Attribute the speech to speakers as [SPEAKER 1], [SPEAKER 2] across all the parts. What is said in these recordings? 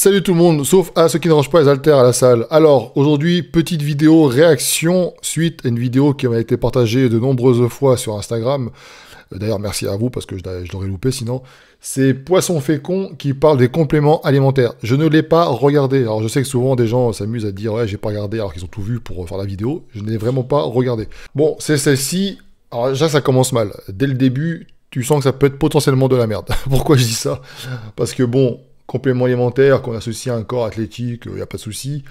[SPEAKER 1] Salut tout le monde, sauf à ceux qui ne rangent pas les haltères à la salle. Alors, aujourd'hui, petite vidéo réaction suite à une vidéo qui m'a été partagée de nombreuses fois sur Instagram. D'ailleurs, merci à vous parce que je l'aurais loupé sinon. C'est Poisson Fécond qui parle des compléments alimentaires. Je ne l'ai pas regardé. Alors, je sais que souvent des gens s'amusent à dire « Ouais, j'ai pas regardé » alors qu'ils ont tout vu pour faire la vidéo. Je n'ai vraiment pas regardé. Bon, c'est celle-ci. Alors déjà, ça commence mal. Dès le début, tu sens que ça peut être potentiellement de la merde. Pourquoi je dis ça? Parce que bon... complément alimentaire qu'on associe à un corps athlétique, il n'y a pas de souci.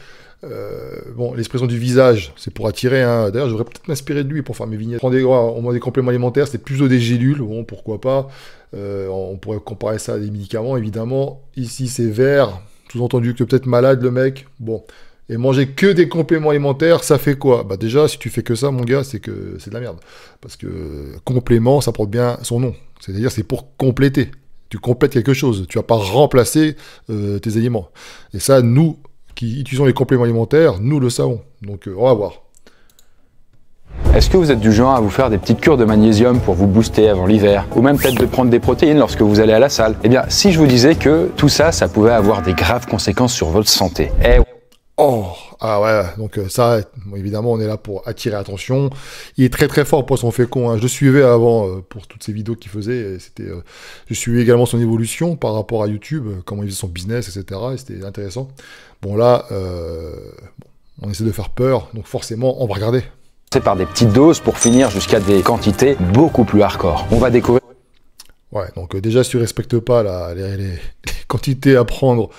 [SPEAKER 1] Bon, l'expression du visage, c'est pour attirer. Hein. D'ailleurs, je devrais peut-être m'inspirer de lui pour faire mes vignettes. On a des compléments alimentaires, c'est plutôt des gélules. Bon, pourquoi pas. On pourrait comparer ça à des médicaments, évidemment. Ici, c'est vert. Sous-entendu que peut-être malade, le mec. Bon. Et manger que des compléments alimentaires, ça fait quoi? Bah déjà, si tu fais que ça, mon gars, c'est que c'est de la merde. Parce que complément, ça porte bien son nom. C'est-à-dire, c'est pour compléter. Tu complètes quelque chose, tu vas pas remplacer tes aliments. Et ça, nous, qui utilisons les compléments alimentaires, nous le savons. Donc, on va voir.
[SPEAKER 2] Est-ce que vous êtes du genre à vous faire des petites cures de magnésium pour vous booster avant l'hiver? Ou même peut-être de prendre des protéines lorsque vous allez à la salle? Eh bien, si je vous disais que tout ça, ça pouvait avoir des graves conséquences sur votre santé.
[SPEAKER 1] Oh, ah ouais, donc ça, évidemment, on est là pour attirer l'attention. Il est très très fort, Poisson Fécond. Hein. Je le suivais avant pour toutes ces vidéos qu'il faisait. Je suivais également son évolution par rapport à YouTube, comment il faisait son business, etc. Et c'était intéressant. Bon là, on essaie de faire peur, donc forcément, on va regarder.
[SPEAKER 2] C'est par des petites doses pour finir jusqu'à des quantités beaucoup plus hardcore. On va découvrir.
[SPEAKER 1] Ouais, donc déjà, si tu respectes pas les quantités à prendre,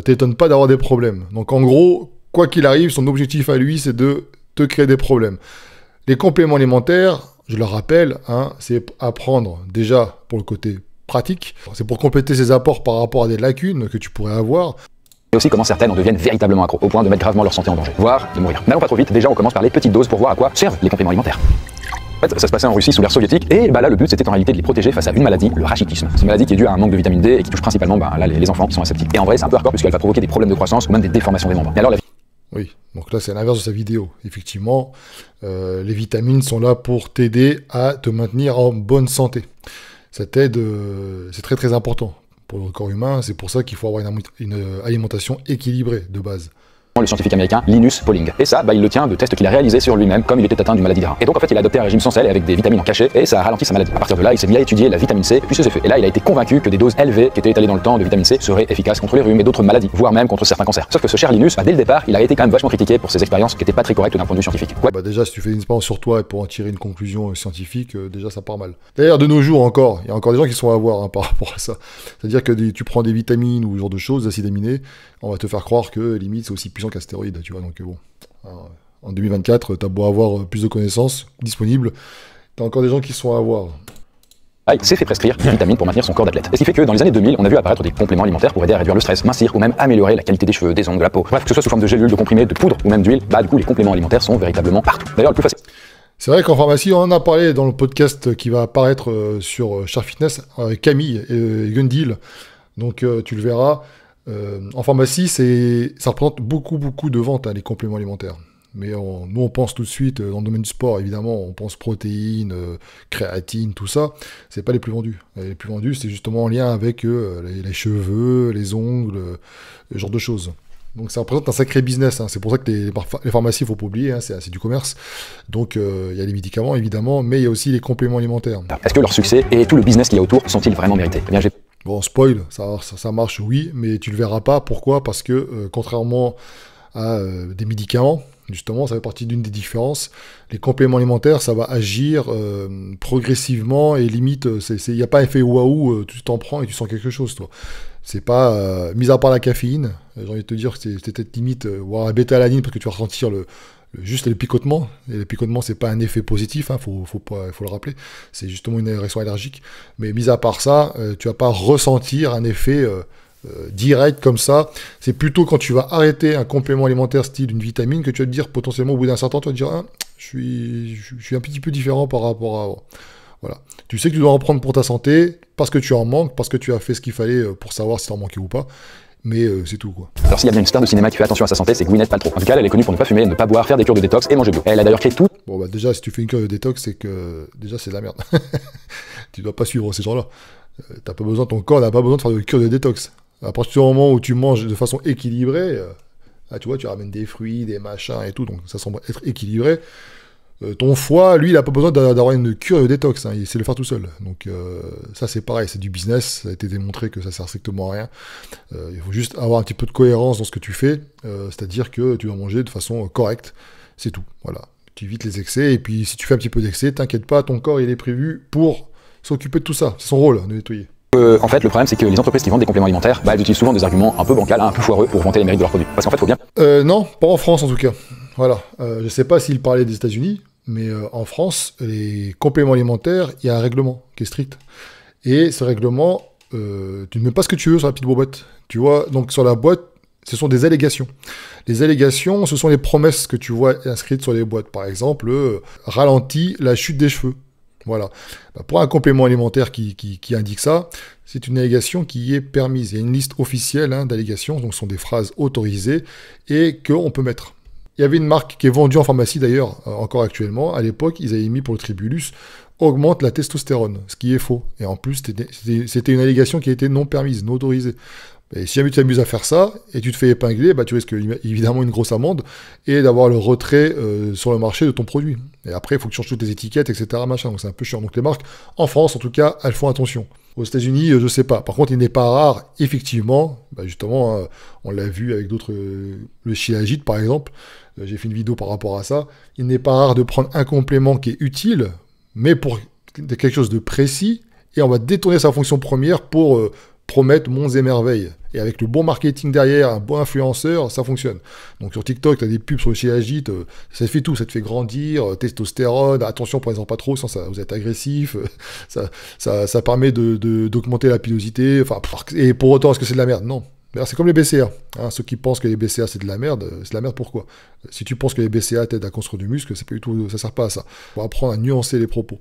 [SPEAKER 1] t'étonnes pas d'avoir des problèmes. Donc en gros, quoi qu'il arrive, son objectif à lui, c'est de te créer des problèmes. Les compléments alimentaires, je le rappelle, hein, c'est à prendre déjà pour le côté pratique. C'est pour compléter ses apports par rapport à des lacunes que tu pourrais avoir.
[SPEAKER 2] Et aussi comment certaines en deviennent véritablement accros, au point de mettre gravement leur santé en danger, voire de mourir. N'allons pas trop vite, déjà on commence par les petites doses pour voir à quoi servent les compléments alimentaires. En fait, ça se passait en Russie sous l'ère soviétique, et bah là le but c'était en réalité de les protéger face à une maladie, le rachitisme. C'est une maladie qui est due à un manque de vitamine D et qui touche principalement là, les enfants qui sont aseptiques. Et en vrai c'est un peu hardcore puisqu'elle va provoquer des problèmes de croissance ou même des déformations des membres. Et alors
[SPEAKER 1] Oui, donc là c'est l'inverse de sa vidéo. Effectivement, les vitamines sont là pour t'aider à te maintenir en bonne santé. Cette aide, c'est très très important pour le corps humain, c'est pour ça qu'il faut avoir une alimentation équilibrée de base.
[SPEAKER 2] Le scientifique américain Linus Pauling. Et ça, il le tient de tests qu'il a réalisés sur lui-même comme il était atteint d'une maladie de rein. Et donc en fait il a adopté un régime sans sel avec des vitamines en cachet et ça a ralenti sa maladie. À partir de là, il s'est mis à étudier la vitamine C, puis ça s'est fait. Et là il a été convaincu que des doses élevées qui étaient étalées dans le temps de vitamine C seraient efficaces contre les rhumes et d'autres maladies, voire même contre certains cancers. Sauf que ce cher Linus, dès le départ, il a été quand même vachement critiqué pour ses expériences qui n'étaient pas très correctes d'un point de vue scientifique. Ouais.
[SPEAKER 1] Bah déjà si tu fais une expérience sur toi et pour en tirer une conclusion scientifique, déjà ça part mal. D'ailleurs de nos jours encore, il y a encore des gens qui sont à voir par rapport à ça. C'est-à-dire que tu prends des vitamines ou ce genre de choses, des acides aminés, on va te faire croire que limite c'est aussi puissant qu'un stéroïde, tu vois. Donc bon, alors, en 2024, t'as beau avoir plus de connaissances disponibles, t'as encore des gens qui sont à avoir.
[SPEAKER 2] Il s'est fait prescrire des vitamines pour maintenir son corps d'athlète. Et ce qui fait que dans les années 2000, on a vu apparaître des compléments alimentaires pour aider à réduire le stress, mincir ou même améliorer la qualité des cheveux, des ongles, de la peau. Bref, que ce soit sous forme de gélules, de comprimés, de poudre ou même d'huile, du coup les compléments alimentaires sont véritablement partout. D'ailleurs le plus facile.
[SPEAKER 1] C'est vrai qu'en pharmacie, on en a parlé dans le podcast qui va apparaître sur Cher Fitness avec Camille et Gundil. Donc tu le verras. En pharmacie, ça représente beaucoup de ventes, hein, les compléments alimentaires. Mais nous, on pense tout de suite, dans le domaine du sport, évidemment, on pense protéines, créatine, tout ça. C'est pas les plus vendus. Les plus vendus, c'est justement en lien avec les cheveux, les ongles, ce genre de choses. Donc ça représente un sacré business. Hein. C'est pour ça que les pharmacies, il ne faut pas oublier, hein, c'est du commerce. Donc il y a les médicaments, évidemment, mais il y a aussi les compléments alimentaires.
[SPEAKER 2] Est-ce que leur succès et tout le business qu'il y a autour sont-ils vraiment mérités? Eh bien,
[SPEAKER 1] bon, spoil, ça marche, oui, mais tu le verras pas. Pourquoi? Parce que, contrairement à des médicaments, justement, ça fait partie d'une des différences. Les compléments alimentaires, ça va agir progressivement et limite, il n'y a pas effet waouh, tu t'en prends et tu sens quelque chose, toi. C'est pas, mis à part la caféine, j'ai envie de te dire que c'est peut-être limite, voire la bêta-alanine, parce que tu vas ressentir juste le picotement. Et le picotement, c'est pas un effet positif, hein, faut le rappeler. C'est justement une réaction allergique. Mais mis à part ça, tu vas pas ressentir un effet direct comme ça. C'est plutôt quand tu vas arrêter un complément alimentaire style une vitamine que tu vas te dire potentiellement au bout d'un certain temps, tu vas te dire je suis un petit peu différent par rapport à avant. Voilà. Tu sais que tu dois en prendre pour ta santé parce que tu en manques, parce que tu as fait ce qu'il fallait pour savoir si tu en manquais ou pas. Mais c'est tout, quoi.
[SPEAKER 2] Alors s'il y a bien une star de cinéma qui fait attention à sa santé, c'est Gwyneth Paltrow. En tout cas, elle est connue pour ne pas fumer, ne pas boire, faire des cures de détox et manger bio. Elle a d'ailleurs créé tout.
[SPEAKER 1] Bon bah déjà, si tu fais une cure de détox, c'est que déjà c'est de la merde. Tu dois pas suivre ces gens-là. Ton corps n'a pas besoin de faire de cure de détox. À partir du moment où tu manges de façon équilibrée, tu vois, tu ramènes des fruits, des machins et tout, donc ça semble être équilibré. Ton foie, lui, il n'a pas besoin d'avoir une cure de détox, hein, il sait le faire tout seul. Donc ça, c'est pareil, c'est du business, ça a été démontré que ça sert strictement à rien. Il faut juste avoir un petit peu de cohérence dans ce que tu fais, c'est-à-dire que tu dois manger de façon correcte, c'est tout. Voilà, tu évites les excès, et puis si tu fais un petit peu d'excès, t'inquiète pas, ton corps, il est prévu pour s'occuper de tout ça. C'est son rôle, de nettoyer.
[SPEAKER 2] En fait, le problème, c'est que les entreprises qui vendent des compléments alimentaires, elles utilisent souvent des arguments un peu bancals, un peu foireux pour vanter les mérites de leurs produits. Parce qu'en fait, faut bien...
[SPEAKER 1] Non, pas en France en tout cas. Voilà, je sais pas s'il parlait des États-Unis, mais en France, les compléments alimentaires, il y a un règlement qui est strict. Et ce règlement, tu ne mets pas ce que tu veux sur la petite boîte. Tu vois, donc sur la boîte, ce sont des allégations. Les allégations, ce sont les promesses que tu vois inscrites sur les boîtes. Par exemple, ralentit la chute des cheveux. Voilà. Pour un complément alimentaire qui indique ça, c'est une allégation qui est permise. Il y a une liste officielle d'allégations, donc ce sont des phrases autorisées et qu'on peut mettre. Il y avait une marque qui est vendue en pharmacie d'ailleurs, encore actuellement. À l'époque, ils avaient mis pour le Tribulus, augmente la testostérone, ce qui est faux. Et en plus, c'était une allégation qui était non permise, non autorisée. Et si jamais tu t'amuses à faire ça, et tu te fais épingler, tu risques évidemment une grosse amende, et d'avoir le retrait sur le marché de ton produit. Et après, il faut que tu changes toutes tes étiquettes, etc. Machin, donc c'est un peu chiant. Donc les marques, en France en tout cas, elles font attention. Aux États-Unis, je sais pas. Par contre, il n'est pas rare, effectivement, justement, on l'a vu avec d'autres, le Shilajit par exemple, j'ai fait une vidéo par rapport à ça, il n'est pas rare de prendre un complément qui est utile, mais pour quelque chose de précis, et on va détourner sa fonction première pour promettre monts et merveilles. Et avec le bon marketing derrière, un bon influenceur, ça fonctionne. Donc sur TikTok, tu as des pubs sur le Shilajit, ça te fait tout, ça te fait grandir, testostérone, attention, prenez-en pas trop, sinon vous êtes agressif, ça permet d'augmenter la pilosité, et pour autant, est-ce que c'est de la merde? Non. C'est comme les BCA. Ceux qui pensent que les BCA c'est de la merde pourquoi? Si tu penses que les BCA t'aident à construire du muscle, c'est pas du tout, ça sert pas à ça. Faut apprendre à nuancer les propos.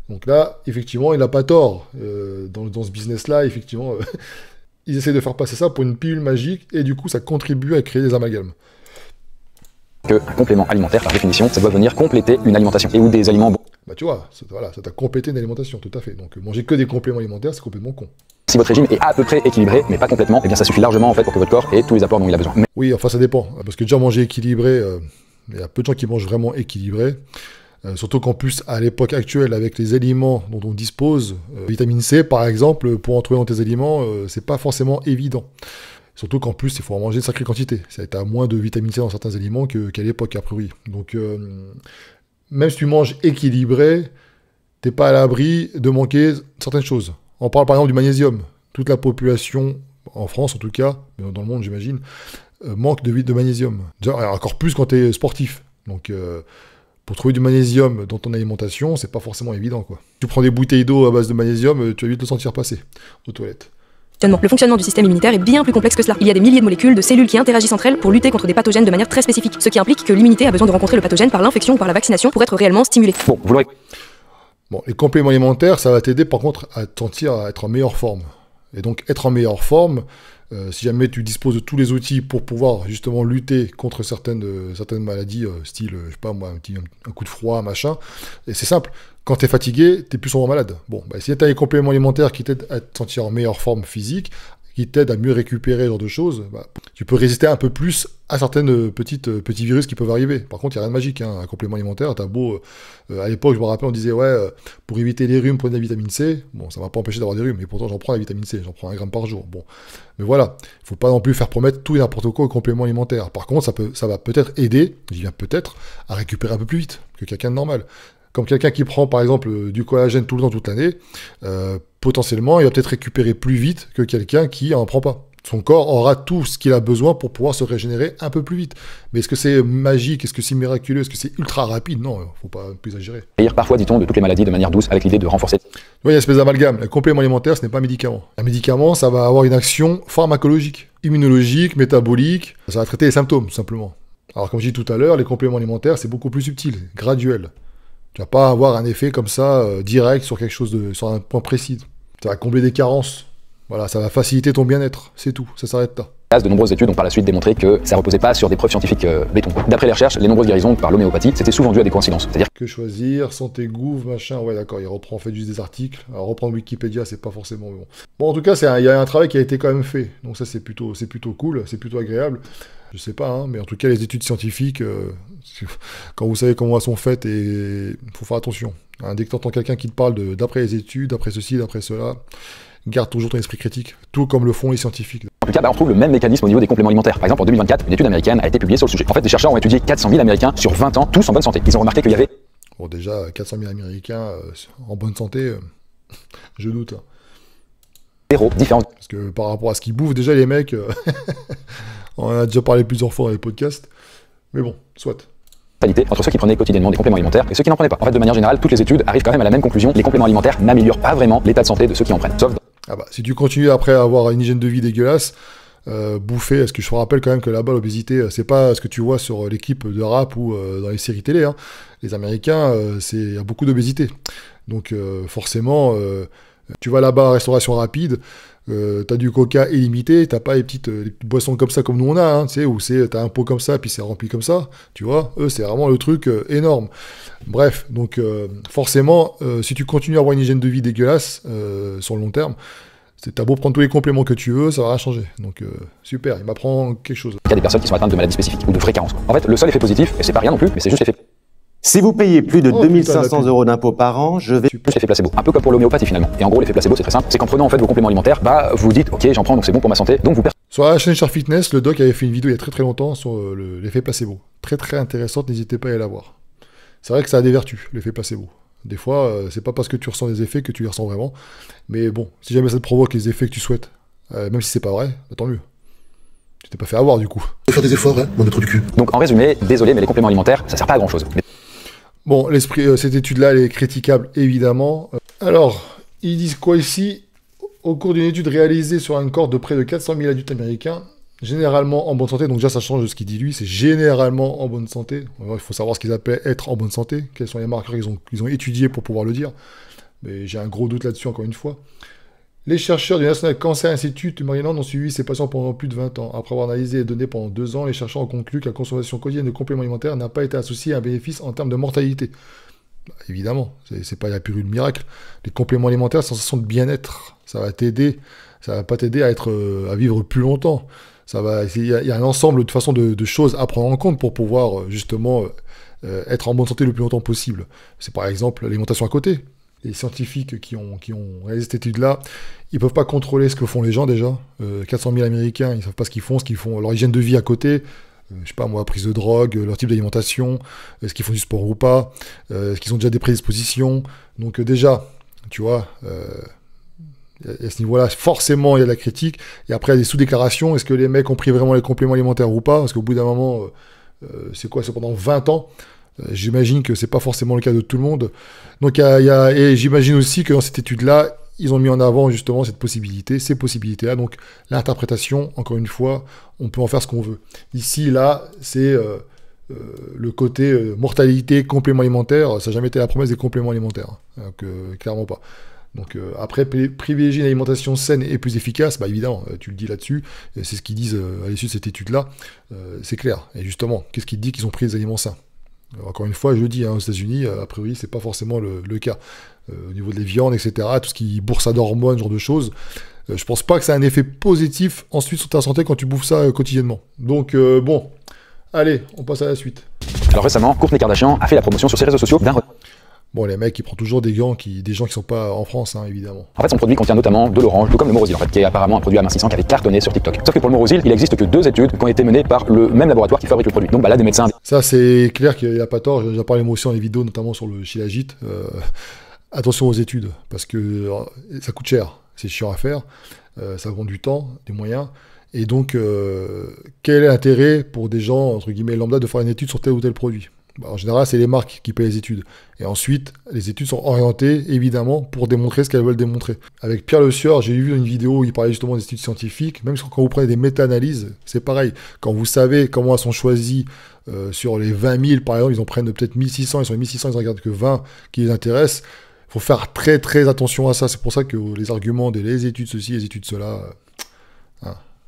[SPEAKER 1] Donc là, effectivement, il n'a pas tort. Dans ce business-là, effectivement, ils essaient de faire passer ça pour une pilule magique, et du coup, ça contribue à créer des amalgames.
[SPEAKER 2] Un complément alimentaire, par définition, ça doit venir compléter une alimentation. Et ou des aliments...
[SPEAKER 1] Tu vois, ça t'a complété une alimentation, tout à fait. Donc manger que des compléments alimentaires, c'est complètement con.
[SPEAKER 2] Si votre régime est à peu près équilibré, mais pas complètement, eh bien ça suffit largement en fait pour que votre corps ait tous les apports dont il a besoin.
[SPEAKER 1] Oui, enfin ça dépend. Parce que déjà manger équilibré, il y a peu de gens qui mangent vraiment équilibré. Surtout qu'en plus, à l'époque actuelle, avec les aliments dont on dispose, vitamine C par exemple, pour en trouver dans tes aliments, c'est pas forcément évident. Surtout qu'en plus, il faut en manger une sacrée quantité. Tu as moins de vitamine C dans certains aliments qu'à l'époque, a priori. Donc, même si tu manges équilibré, t'es pas à l'abri de manquer certaines choses. On parle par exemple du magnésium. Toute la population, en France en tout cas, mais dans le monde j'imagine, manque de magnésium. Encore plus quand tu es sportif. Donc, pour trouver du magnésium dans ton alimentation, c'est pas forcément évident, quoi. Tu prends des bouteilles d'eau à base de magnésium, tu vas vite le sentir passer aux toilettes.
[SPEAKER 3] Le fonctionnement du système immunitaire est bien plus complexe que cela. Il y a des milliers de molécules, de cellules qui interagissent entre elles pour lutter contre des pathogènes de manière très spécifique, ce qui implique que l'immunité a besoin de rencontrer le pathogène par l'infection ou par la vaccination pour être réellement stimulée.
[SPEAKER 1] Bon, les compléments alimentaires, ça va t'aider par contre à te sentir à être en meilleure forme. Et donc être en meilleure forme, si jamais tu disposes de tous les outils pour pouvoir justement lutter contre certaines maladies, style, je sais pas moi, un coup de froid, machin, et c'est simple, quand tu es fatigué, tu es plus souvent malade. Bon, si tu as les compléments alimentaires qui t'aident à te sentir en meilleure forme physique, qui t'aident à mieux récupérer ce genre de choses, tu peux résister un peu plus à certaines petits virus qui peuvent arriver. Par contre, il n'y a rien de magique, un complément alimentaire, t'as beau... à l'époque, je me rappelle, on disait, pour éviter les rhumes, prenez de la vitamine C. Bon, ça ne m'a pas empêché d'avoir des rhumes, mais pourtant, j'en prends la vitamine C, j'en prends 1 gramme par jour. Bon, mais voilà, il ne faut pas non plus faire promettre tout et n'importe quoi aux compléments alimentaires. Par contre, ça va peut-être aider, je dis bien peut-être, à récupérer un peu plus vite que quelqu'un de normal. Comme quelqu'un qui prend, par exemple, du collagène tout le temps, toute l'année, potentiellement, il va peut-être récupérer plus vite que quelqu'un qui n'en prend pas. Son corps aura tout ce qu'il a besoin pour pouvoir se régénérer un peu plus vite. Mais est-ce que c'est magique? Est-ce que c'est miraculeux? Est-ce que c'est ultra rapide? Non, il ne faut pas plus exagérer.
[SPEAKER 2] Parfois, dit-on, de toutes les maladies de manière douce, avec l'idée de renforcer.
[SPEAKER 1] Il y a une espèce d'amalgame. Le complément alimentaire, ce n'est pas un médicament. Un médicament, ça va avoir une action pharmacologique, immunologique, métabolique. Ça va traiter les symptômes, tout simplement. Alors, comme je dis tout à l'heure, les compléments alimentaires, c'est beaucoup plus subtil, graduel. Tu vas pas avoir un effet comme ça, direct, sur quelque chose sur un point précis. Ça va combler des carences. Voilà, ça va faciliter ton bien-être, c'est tout, ça s'arrête là.
[SPEAKER 2] De nombreuses études ont par la suite démontré que ça reposait pas sur des preuves scientifiques béton. D'après les recherches, les nombreuses guérisons par l'homéopathie, c'était souvent dû à des coïncidences. C'est-à-dire
[SPEAKER 1] que choisir, santé gouv, machin, ouais d'accord, il reprend en fait juste des articles. Alors reprendre Wikipédia, c'est pas forcément bon. Bon, en tout cas, il y a un travail qui a été quand même fait, donc ça c'est plutôt cool, c'est plutôt agréable. Je sais pas, hein, mais en tout cas les études scientifiques, quand vous savez comment elles sont faites, il faut faire attention. Hein, dès que tu entends quelqu'un qui te parle d'après les études, d'après ceci, d'après cela, garde toujours ton esprit critique, tout comme le font les scientifiques.
[SPEAKER 2] En tout cas, on retrouve le même mécanisme au niveau des compléments alimentaires. Par exemple, en 2024, une étude américaine a été publiée sur le sujet. En fait, des chercheurs ont étudié 400 000 Américains sur 20 ans, tous en bonne santé. Ils ont remarqué qu'il y avait...
[SPEAKER 1] Bon, déjà, 400 000 Américains en bonne santé, je doute.
[SPEAKER 2] Zéro différence.
[SPEAKER 1] Parce que par rapport à ce qu'ils bouffent, déjà, les mecs, on en a déjà parlé plusieurs fois dans les podcasts. Mais bon, soit.
[SPEAKER 2] Entre ceux qui prenaient quotidiennement des compléments alimentaires et ceux qui n'en prenaient pas. En fait, de manière générale, toutes les études arrivent quand même à la même conclusion. Les compléments alimentaires n'améliorent pas vraiment l'état de santé de ceux qui en prennent. Sauf...
[SPEAKER 1] Ah bah, si tu continues après à avoir une hygiène de vie dégueulasse, bouffer, est-ce que je te rappelle quand même que là-bas, l'obésité, c'est pas ce que tu vois sur les clips de rap ou dans les séries télé. Hein. Les Américains, il y a beaucoup d'obésité. Donc forcément, tu vas là-bas à restauration rapide, t'as du coca illimité, t'as pas les petites boissons comme ça comme nous on a, hein, tu sais, où t'as un pot comme ça, puis c'est rempli comme ça, tu vois, eux c'est vraiment le truc énorme. Bref, donc forcément, si tu continues à avoir une hygiène de vie dégueulasse sur le long terme, t'as beau prendre tous les compléments que tu veux, ça va rien changer. Donc super, il m'apprend quelque chose.
[SPEAKER 2] Il y a des personnes qui sont atteintes de maladies spécifiques ou de fréquences. En fait, le seul effet positif, et c'est pas rien non plus, mais c'est juste l'effet...
[SPEAKER 4] Si vous payez plus de 2500 € d'impôts par an, je vais...
[SPEAKER 2] Juste l'effet placebo, un peu comme pour l'homéopathie finalement. Et en gros, l'effet placebo, c'est très simple, c'est qu'en prenant en fait vos compléments alimentaires, bah vous dites, ok, j'en prends, donc c'est bon pour ma santé, donc vous...
[SPEAKER 1] Sur la chaîne Char Fitness, le doc avait fait une vidéo il y a très longtemps sur l'effet placebo. Très intéressante, n'hésitez pas à aller la voir. C'est vrai que ça a des vertus, l'effet placebo. Des fois, c'est pas parce que tu ressens des effets que tu les ressens vraiment. Mais bon, si jamais ça te provoque les effets que tu souhaites, même si c'est pas vrai, bah, tant mieux. Tu t'es pas fait avoir du coup.
[SPEAKER 5] Faire des efforts, hein, mon métro du cul.
[SPEAKER 2] Donc en résumé, désolé, mais les compléments alimentaires, ça sert pas à grand chose. Mais...
[SPEAKER 1] Bon, cette étude-là, elle est critiquable, évidemment. Alors, ils disent quoi ici? Au cours d'une étude réalisée sur un corps de près de 400 000 adultes américains, généralement en bonne santé, donc déjà ça change de ce qu'il dit lui, c'est généralement en bonne santé. Alors, il faut savoir ce qu'ils appellent être en bonne santé, quels sont les marqueurs qu'ils ont étudiés pour pouvoir le dire. Mais j'ai un gros doute là-dessus, encore une fois. Les chercheurs du National Cancer Institute du Maryland ont suivi ces patients pendant plus de 20 ans. Après avoir analysé les données pendant 2 ans, les chercheurs ont conclu que la consommation quotidienne de compléments alimentaires n'a pas été associée à un bénéfice en termes de mortalité. Bah, évidemment, c'est pas la purée de miracle. Les compléments alimentaires, c'est une sensation de bien-être. Ça va t'aider, ça va pas t'aider à vivre plus longtemps. Il y a un ensemble de choses à prendre en compte pour pouvoir justement être en bonne santé le plus longtemps possible. C'est par exemple l'alimentation à côté. Les scientifiques qui ont réalisé cette étude-là, ils peuvent pas contrôler ce que font les gens déjà. 400 000 Américains, ils savent pas ce qu'ils font, leur hygiène de vie à côté. Je sais pas moi, prise de drogue, leur type d'alimentation, est-ce qu'ils font du sport ou pas, est-ce qu'ils ont déjà des prédispositions. Donc déjà, tu vois, à ce niveau-là, forcément, il y a de la critique. Et après, il y a des sous-déclarations. Est-ce que les mecs ont pris vraiment les compléments alimentaires ou pas? Parce qu'au bout d'un moment, c'est quoi? C'est pendant 20 ans. J'imagine que c'est pas forcément le cas de tout le monde. Donc, et j'imagine aussi que dans cette étude-là, ils ont mis en avant justement ces possibilités-là. Donc, l'interprétation, encore une fois, on peut en faire ce qu'on veut. Ici, là, c'est le côté mortalité, compléments alimentaires. Ça n'a jamais été la promesse des compléments alimentaires. Hein. Donc, clairement pas. Donc après, privilégier une alimentation saine et plus efficace, bah évidemment, tu le dis là-dessus, c'est ce qu'ils disent à l'issue de cette étude-là, c'est clair. Et justement, qu'est-ce qui te dit qu'ils ont pris des aliments sains? Encore une fois, je le dis, hein, aux États-Unis, a priori, c'est pas forcément le cas. Au niveau des viandes, etc., tout ce qui bourse à d'hormones, ce genre de choses, je pense pas que ça a un effet positif ensuite sur ta santé quand tu bouffes ça quotidiennement. Donc bon, allez, on passe à la suite.
[SPEAKER 2] Alors récemment, Kourtney Kardashian a fait la promotion sur ses réseaux sociaux d'un...
[SPEAKER 1] Bon, les mecs, ils prennent toujours des gens qui sont pas en France, hein, évidemment.
[SPEAKER 2] En fait, son produit contient notamment de l'orange, tout comme le Morosil, en fait, qui est apparemment un produit amincissant qui avait cartonné sur TikTok. Sauf que pour le Morosil, il n'existe que 2 études qui ont été menées par le même laboratoire qui fabrique le produit. Donc bah là, des médecins...
[SPEAKER 1] Ça, c'est clair qu'il n'a pas tort. J'ai déjà parlé moi aussi dans les vidéos, notamment sur le Shilajit. Attention aux études, parce que ça coûte cher. C'est chiant à faire. Ça prend du temps, des moyens. Et donc, quel est l'intérêt pour des gens, entre guillemets, lambda, de faire une étude sur tel ou tel produit? Bah, en général, c'est les marques qui payent les études. Et ensuite, les études sont orientées, évidemment, pour démontrer ce qu'elles veulent démontrer. Avec Pierre Le Sieur, j'ai vu une vidéo où il parlait justement des études scientifiques. Même quand vous prenez des méta-analyses, c'est pareil. Quand vous savez comment elles sont choisies sur les 20 000, par exemple, ils en prennent peut-être 1600, ils sont 1600, ils en regardent que 20 qui les intéressent. Il faut faire très attention à ça. C'est pour ça que les arguments des les études ceci, les études cela,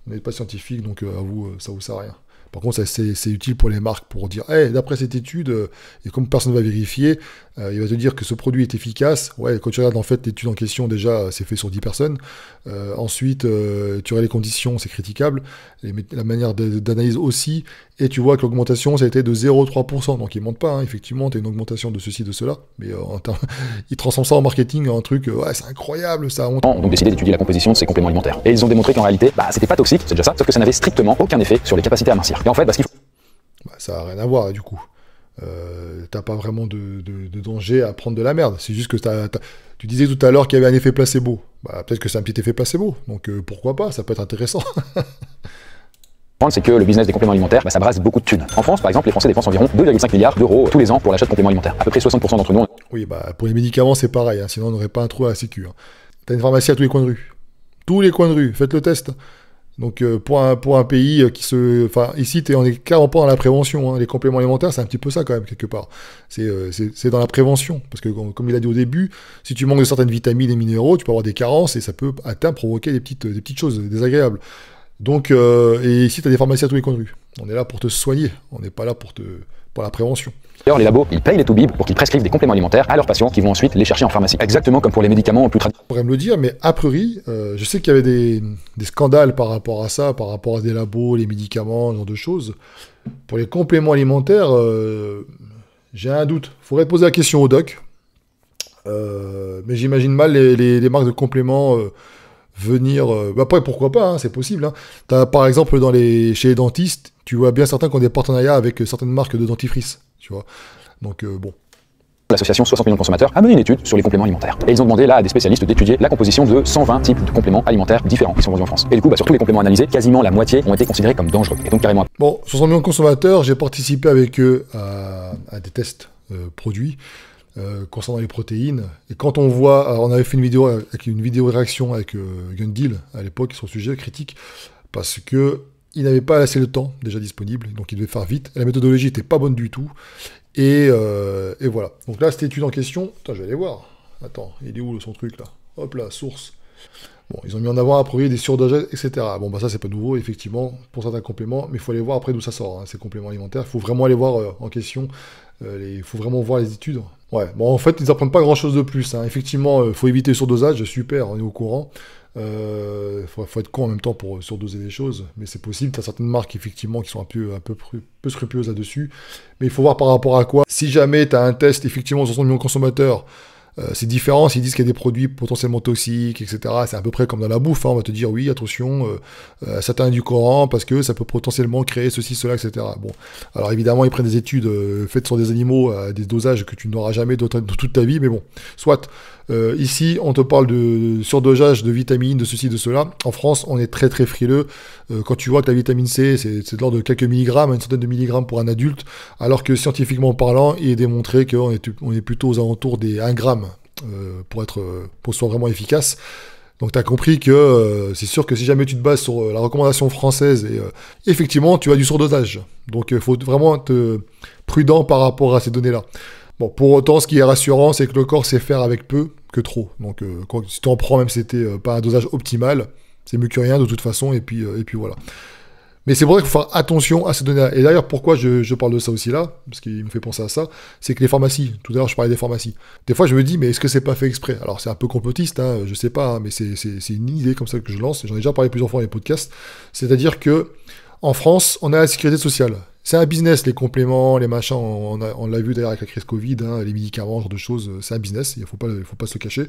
[SPEAKER 1] On n'est pas scientifique, donc à vous, ça vous sert à rien. Par contre, c'est utile pour les marques pour dire, hey, d'après cette étude, et comme personne ne va vérifier, il va te dire que ce produit est efficace. Ouais, quand tu regardes en fait l'étude en question, déjà, c'est fait sur 10 personnes. Ensuite, tu regardes les conditions, c'est critiquable. La manière d'analyse aussi. Et tu vois que l'augmentation, ça a été de 0,3%. Donc, il ne monte pas, hein. Effectivement, tu as une augmentation de ceci, de cela. Mais ils transforment ça en marketing en un truc, ouais, c'est incroyable, ça monte.
[SPEAKER 2] Ont donc décidé d'étudier la composition de ces compléments alimentaires. Et ils ont démontré qu'en réalité, c'était pas toxique, c'est déjà ça, sauf que ça n'avait strictement aucun effet sur les capacités à mincir. Et en fait, ce qu'il faut...
[SPEAKER 1] ça n'a rien à voir, du coup. T'as pas vraiment de danger à prendre de la merde. C'est juste que tu disais tout à l'heure qu'il y avait un effet placebo. Peut-être que c'est un petit effet placebo. Donc pourquoi pas, ça peut être intéressant.
[SPEAKER 2] C'est que le business des compléments alimentaires, ça brasse beaucoup de thunes. En France, par exemple, les Français dépensent environ 2,5 milliards d'euros tous les ans pour l'achat de compléments alimentaires. À peu près 60% d'entre nous.
[SPEAKER 1] Oui, pour les médicaments, c'est pareil, hein, sinon on n'aurait pas un trou à la sécu. Hein. T'as une pharmacie à tous les coins de rue. Tous les coins de rue, faites le test. Donc pour un pays qui se... Enfin, ici, on est carrément pas dans la prévention. Hein. Les compléments alimentaires, c'est un petit peu ça quand même, quelque part. C'est dans la prévention. Parce que, comme il a dit au début, si tu manques de certaines vitamines et minéraux, tu peux avoir des carences et ça peut à terme provoquer des petites choses désagréables. Donc, et ici, tu as des pharmacies à tous les coins de rue. On est là pour te soigner. On n'est pas là pour la prévention.
[SPEAKER 2] D'ailleurs, les labos, ils payent les toubibs pour qu'ils prescrivent des compléments alimentaires à leurs patients qui vont ensuite les chercher en pharmacie. Exactement comme pour les médicaments plus traditionnels.
[SPEAKER 1] On pourrait me le dire, mais a priori, je sais qu'il y avait des scandales par rapport à ça, par rapport à des labos, les médicaments, ce genre de choses. Pour les compléments alimentaires, j'ai un doute. Il faudrait poser la question au doc. Mais j'imagine mal les marques de compléments venir... après, pourquoi pas, hein, c'est possible. Hein. T'as, par exemple, chez les dentistes, tu vois bien certains qui ont des partenariats avec certaines marques de dentifrice. Tu vois. Donc, bon.
[SPEAKER 2] L'association 60 millions de consommateurs a mené une étude sur les compléments alimentaires. Et ils ont demandé là à des spécialistes d'étudier la composition de 120 types de compléments alimentaires différents qui sont vendus en France. Et du coup, sur tous les compléments analysés, quasiment la moitié ont été considérés comme dangereux. Et donc carrément...
[SPEAKER 1] Bon, 60 millions de consommateurs, j'ai participé avec eux à des tests produits concernant les protéines. Et quand on voit... on avait fait une vidéo réaction avec Gundil à l'époque sur le sujet critique, parce que il n'avait pas assez de temps déjà disponible, donc il devait faire vite. Et la méthodologie n'était pas bonne du tout. Et voilà. Donc là, cette étude en question, je vais aller voir. Attends, il est où son truc là? Hop là, source. Bon, ils ont mis en avant a priori des surdosages, etc. Bon, ça c'est pas nouveau, effectivement, pour certains compléments, mais il faut aller voir après d'où ça sort, hein, ces compléments alimentaires. Il faut vraiment aller voir en question. Il faut vraiment voir les études. Ouais, bon, en fait, ils n'apprennent pas grand chose de plus. Hein. Effectivement, il faut éviter le surdosage, super, on est au courant. Faut être con en même temps pour surdoser des choses, mais c'est possible. Tu as certaines marques effectivement qui sont un peu scrupuleuses là-dessus, mais il faut voir par rapport à quoi. Si jamais tu as un test effectivement sur 100 millions de consommateurs, c'est différent s'ils disent qu'il y a des produits potentiellement toxiques, etc. C'est à peu près comme dans la bouffe, hein. On va te dire oui, attention, certains édulcorants parce que ça peut potentiellement créer ceci, cela, etc. Bon, alors évidemment ils prennent des études faites sur des animaux à des dosages que tu n'auras jamais de toute ta vie, mais bon, soit. Ici, on te parle de surdosage de vitamines, de ceci, de cela. En France, on est très très frileux. Quand tu vois que la vitamine C, c'est de l'ordre de quelques milligrammes, une centaine de milligrammes pour un adulte, alors que scientifiquement parlant, il est démontré qu'on est plutôt aux alentours des 1 gramme pour que ce soit vraiment efficace. Donc tu as compris que c'est sûr que si jamais tu te bases sur la recommandation française, effectivement, tu as du surdosage. Donc il faut vraiment être prudent par rapport à ces données-là. Bon, pour autant, ce qui est rassurant, c'est que le corps sait faire avec peu que trop. Donc, si tu en prends, même si c'était pas un dosage optimal, c'est mieux que rien de toute façon, et puis voilà. Mais c'est pour ça qu'il faut faire attention à ces données-là. Et d'ailleurs, pourquoi je parle de ça aussi là, parce qu'il me fait penser à ça, c'est que les pharmacies, tout à l'heure je parlais des pharmacies, des fois je me dis, mais est-ce que c'est pas fait exprès? Alors c'est un peu complotiste, hein, je sais pas, hein, mais c'est une idée comme ça que je lance, j'en ai déjà parlé plusieurs fois dans les podcasts, c'est-à-dire que en France, on a la sécurité sociale. C'est un business, les compléments, les machins, on l'a vu d'ailleurs avec la crise Covid, hein, les médicaments, ce genre de choses, c'est un business, il faut pas se le cacher,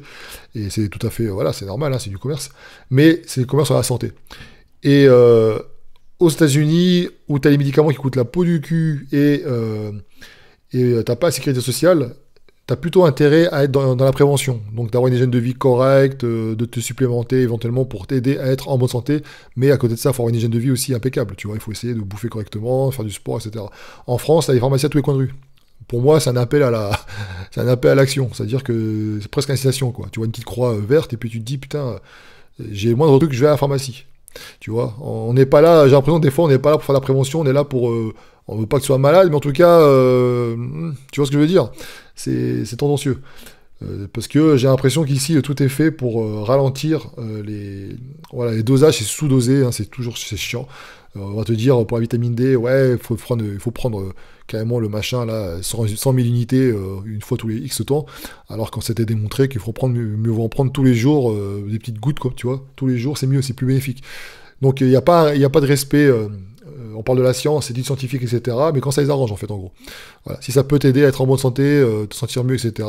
[SPEAKER 1] et c'est tout à fait, voilà, c'est normal, hein, c'est du commerce, mais c'est le commerce sur la santé. Et aux États-Unis, où tu as les médicaments qui coûtent la peau du cul, et t'as pas la sécurité sociale, t'as plutôt intérêt à être dans la prévention, donc d'avoir une hygiène de vie correcte, de te supplémenter éventuellement pour t'aider à être en bonne santé, mais à côté de ça, il faut avoir une hygiène de vie aussi impeccable, tu vois, il faut essayer de bouffer correctement, faire du sport, etc. En France, t'as les pharmacies à tous les coins de rue. Pour moi, c'est un appel à l'action, c'est-à-dire que c'est presque une incitation, quoi. Tu vois une petite croix verte, et puis tu te dis, putain, j'ai le moindre truc, je vais à la pharmacie. Tu vois, on n'est pas là, j'ai l'impression que des fois, on n'est pas là pour faire la prévention, on est là pour... on veut pas que tu sois malade, mais en tout cas, tu vois ce que je veux dire? C'est tendancieux. Parce que j'ai l'impression qu'ici, tout est fait pour ralentir les dosages, c'est sous-dosé, hein, c'est chiant. On va te dire, pour la vitamine D, ouais, il faut prendre carrément le machin, là, 100 000 unités une fois tous les X temps, alors quand c'était démontré qu'il faut mieux vaut en prendre tous les jours, des petites gouttes, quoi, tu vois, tous les jours, c'est mieux, c'est plus bénéfique. Donc il n'y a pas de respect, on parle de la science, c'est du scientifique, etc., mais quand ça les arrange, en fait, en gros. Voilà. Si ça peut t'aider à être en bonne santé, te sentir mieux, etc.,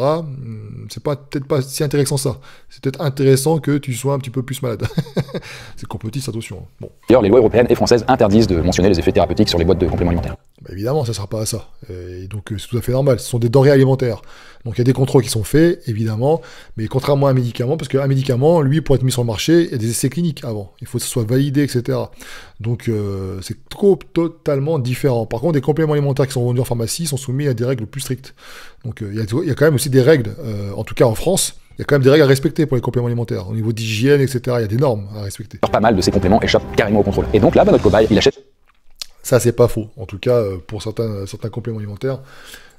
[SPEAKER 1] c'est peut-être pas si intéressant ça. C'est peut-être intéressant que tu sois un petit peu plus malade. C'est complotiste, attention. Bon.
[SPEAKER 2] D'ailleurs, les lois européennes et françaises interdisent de mentionner les effets thérapeutiques sur les boîtes de compléments alimentaires.
[SPEAKER 1] Bah évidemment, ça ne sert pas à ça. Et donc, c'est tout à fait normal. Ce sont des denrées alimentaires. Donc, il y a des contrôles qui sont faits, évidemment, mais contrairement à un médicament, parce qu'un médicament, lui, pour être mis sur le marché, il y a des essais cliniques avant. Il faut que ce soit validé, etc. Donc, c'est totalement différent. Par contre, des compléments alimentaires qui sont vendus en pharmacie sont soumis à des règles plus strictes. Donc, il y a quand même aussi des règles, en tout cas en France, il y a quand même des règles à respecter pour les compléments alimentaires. Au niveau d'hygiène, etc., il y a des normes à respecter.
[SPEAKER 2] Pas mal de ces compléments échappent carrément au contrôle. Et donc là, notre cobaye, il achète.
[SPEAKER 1] Ça, c'est pas faux. En tout cas, pour certains compléments alimentaires,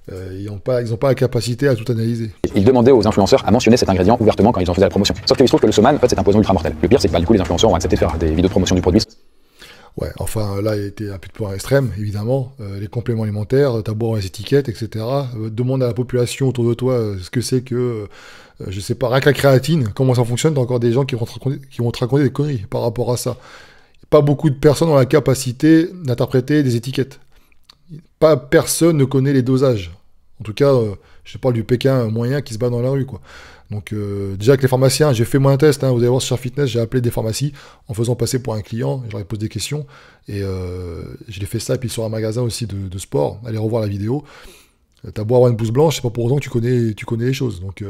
[SPEAKER 1] ils n'ont pas la capacité à tout analyser.
[SPEAKER 2] Il demandait aux influenceurs à mentionner cet ingrédient ouvertement quand ils en faisaient la promotion. Sauf qu'il se trouve que le soman, en fait, c'est un poison ultra mortel. Le pire, c'est que du coup, les influenceurs ont accepté de faire des vidéos de promotion du produit.
[SPEAKER 1] Ouais, enfin, là, il était un peu plus extrême, évidemment. Les compléments alimentaires, t'as beau avoir les étiquettes, etc. Demande à la population autour de toi ce que c'est que, je sais pas, rien que la créatine, comment ça fonctionne, t'as encore des gens qui vont te raconter des conneries par rapport à ça. Pas beaucoup de personnes ont la capacité d'interpréter des étiquettes. Pas personne ne connaît les dosages. En tout cas, je parle du Pékin moyen qui se bat dans la rue, quoi. Donc déjà avec les pharmaciens, j'ai fait moi un test, hein, vous allez voir sur Fitness, j'ai appelé des pharmacies en faisant passer pour un client, je leur ai posé des questions, et je l'ai fait ça, et puis sur un magasin aussi de sport, allez revoir la vidéo. T'as beau avoir une blouse blanche, c'est pas pour autant que tu connais les choses. Donc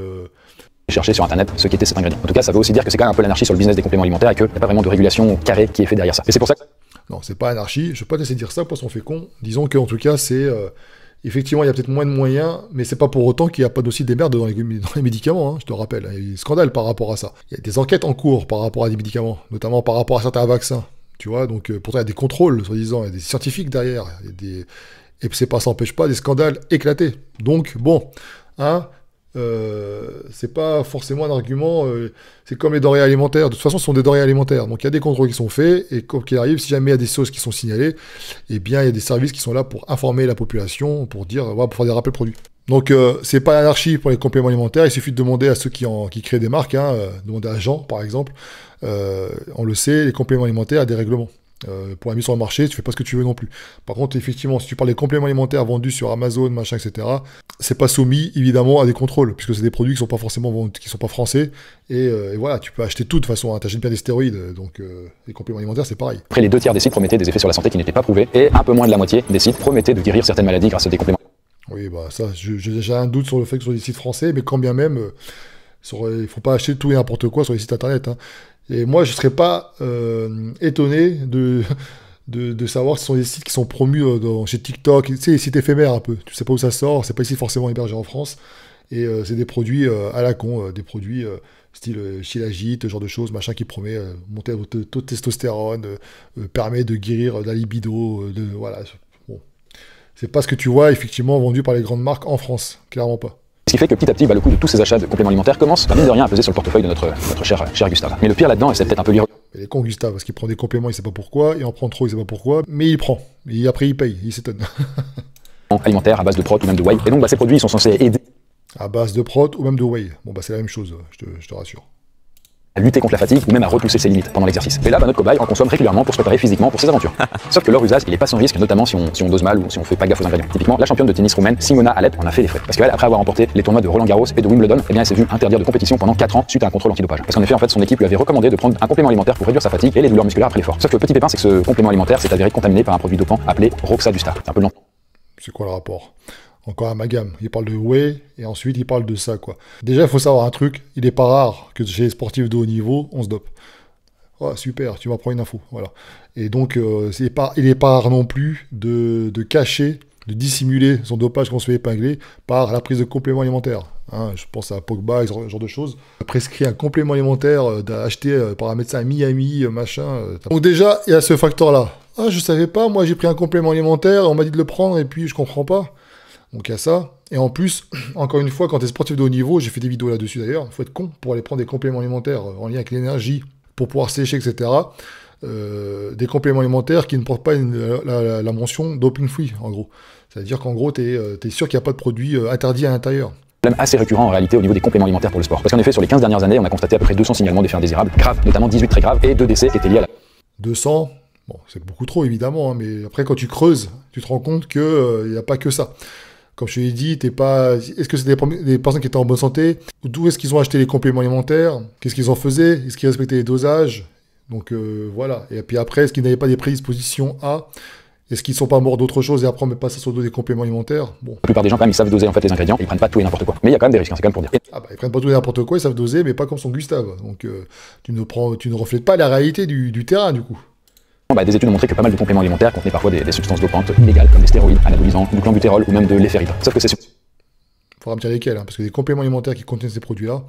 [SPEAKER 2] chercher sur internet ce qu'était cet ingrédient. En tout cas, ça veut aussi dire que c'est quand même un peu l'anarchie sur le business des compléments alimentaires et qu'il n'y a pas vraiment de régulation carrée qui est faite derrière ça. Et c'est pour ça que...
[SPEAKER 1] Non, c'est pas anarchie, je vais pas te laisser dire ça, poisson fécond. Disons qu'en tout cas, c'est... effectivement, il y a peut-être moins de moyens, mais c'est pas pour autant qu'il n'y a pas aussi des merdes dans les médicaments, hein, je te rappelle. Il y a des scandales par rapport à ça. Il y a des enquêtes en cours par rapport à des médicaments, notamment par rapport à certains vaccins. Tu vois, donc pourtant il y a des contrôles, soi-disant, il y a des scientifiques derrière, et ça n'empêche pas des scandales éclatés. Donc, bon, hein, c'est pas forcément un argument, c'est comme les denrées alimentaires, de toute façon ce sont des denrées alimentaires, donc il y a des contrôles qui sont faits, et quoi qu'il arrive, si jamais il y a des choses qui sont signalées, eh bien il y a des services qui sont là pour informer la population, pour dire, voilà, pour faire des rappels produits. Donc c'est pas l'anarchie pour les compléments alimentaires, il suffit de demander à ceux qui créent des marques, hein, demander à Jean par exemple, on le sait, les compléments alimentaires, il y a des règlements. Pour la mise sur le marché, tu fais pas ce que tu veux non plus. Par contre, effectivement, si tu parles des compléments alimentaires vendus sur Amazon, machin, etc., c'est pas soumis évidemment à des contrôles, puisque c'est des produits qui sont pas forcément vendus, qui sont pas français. Et voilà, tu peux acheter tout de toute façon. Hein, t'achètes bien des stéroïdes, donc les compléments alimentaires, c'est pareil.
[SPEAKER 2] Après, les 2/3 des sites promettaient des effets sur la santé qui n'étaient pas prouvés, et un peu moins de la moitié des sites promettaient de guérir certaines maladies grâce à des compléments.
[SPEAKER 1] Oui, bah ça, j'ai un doute sur le fait que ce soit des sites français, mais quand bien même, il faut pas acheter tout et n'importe quoi sur les sites internet. Hein. Et moi, je ne serais pas étonné de savoir que ce sont des sites qui sont promus chez TikTok, tu sais, les sites éphémères un peu. Tu sais pas où ça sort, c'est pas ici forcément hébergé en France. Et c'est des produits à la con, des produits style Shilajit, ce genre de choses, machin qui promet monter votre taux de testostérone, permet de guérir la libido, voilà. Bon. C'est pas ce que tu vois effectivement vendu par les grandes marques en France, clairement pas.
[SPEAKER 2] Ce qui fait que petit à petit, le coût de tous ces achats de compléments alimentaires commence, mine de rien, à peser sur le portefeuille de notre cher Gustave. Mais le pire là-dedans, et c'est peut-être un peu l'ironique.
[SPEAKER 1] Il est con Gustave, parce qu'il prend des compléments, il sait pas pourquoi, il en prend trop, il sait pas pourquoi, mais il prend. Et après, il paye, il s'étonne.
[SPEAKER 2] Alimentaire à base de prot ou même de whey. Et donc, ces produits, ils sont censés aider.
[SPEAKER 1] À base de prot ou même de whey. Bon, c'est la même chose, je te rassure.
[SPEAKER 2] À lutter contre la fatigue ou même à repousser ses limites pendant l'exercice. Et là, notre cobaye en consomme régulièrement pour se préparer physiquement pour ses aventures. Sauf que leur usage, il est pas sans risque, notamment si on dose mal ou si on fait pas gaffe aux ingrédients. Typiquement, la championne de tennis roumaine Simona Halep en a fait les frais. Parce qu'elle, après avoir remporté les tournois de Roland Garros et de Wimbledon, eh bien, elle s'est vue interdire de compétition pendant 4 ans suite à un contrôle antidopage. Parce qu'en effet, son équipe lui avait recommandé de prendre un complément alimentaire pour réduire sa fatigue et les douleurs musculaires après l'effort. Sauf que le petit pépin, c'est que ce complément alimentaire s'est avéré contaminé par un produit dopant appelé Roxadustat. C'est un peu lent.
[SPEAKER 1] C'est quoi le rapport? Encore un amalgame. Il parle de whey et ensuite il parle de ça, quoi. Déjà, il faut savoir un truc, il est pas rare que chez les sportifs de haut niveau, on se dope. Oh, super, tu m'apprends une info, voilà. Et donc, il est pas rare non plus de cacher, de dissimuler son dopage qu'on se fait épingler par la prise de compléments alimentaires. Hein, je pense à Pogba, ce genre de choses. Prescrit un complément alimentaire acheté par un médecin à Miami, machin. Donc déjà, il y a ce facteur-là. Ah, je savais pas, moi j'ai pris un complément alimentaire, on m'a dit de le prendre et puis je comprends pas. Donc il y a ça. Et en plus, encore une fois, quand tu es sportif de haut niveau, j'ai fait des vidéos là-dessus d'ailleurs, il faut être con pour aller prendre des compléments alimentaires en lien avec l'énergie, pour pouvoir sécher, etc. Des compléments alimentaires qui ne portent pas la mention doping free, en gros. C'est-à-dire qu'en gros, tu es sûr qu'il n'y a pas de produit interdit à l'intérieur.
[SPEAKER 2] Problème assez récurrent en réalité au niveau des compléments alimentaires pour le sport. Parce qu'en effet, sur les 15 dernières années, on a constaté à peu près 200 signalements d'effets indésirables, graves, notamment 18 très graves, et 2 décès qui étaient liés à la...
[SPEAKER 1] 200, bon, c'est beaucoup trop évidemment, hein, mais après quand tu creuses, tu te rends compte qu'il n'y a pas que ça. Comme je te l'ai dit, est-ce que c'est des personnes qui étaient en bonne santé? D'où est-ce qu'ils ont acheté les compléments alimentaires? Qu'est-ce qu'ils en faisaient? Est-ce qu'ils respectaient les dosages? Donc voilà. Et puis après, est-ce qu'ils n'avaient pas des prédispositions à... Est-ce qu'ils ne sont pas morts d'autre chose et après on met pas ça sur le dos des compléments alimentaires? Bon.
[SPEAKER 2] La plupart des gens quand même ils savent doser en fait les ingrédients, ils prennent pas tout et n'importe quoi. Mais il y a quand même des risques, hein, c'est quand même pour dire.
[SPEAKER 1] Ah bah ils prennent pas tout et n'importe quoi, ils savent doser, mais pas comme son Gustave. Donc tu ne reflètes pas la réalité du terrain du coup.
[SPEAKER 2] Bah, des études ont montré que pas mal de compléments alimentaires contenaient parfois des substances dopantes illégales comme des stéroïdes, anabolisants, du clenbuterol ou même de l'éphéridre. Sauf que c'est...
[SPEAKER 1] Faudra me dire lesquels, hein, parce que des compléments alimentaires qui contiennent ces produits-là,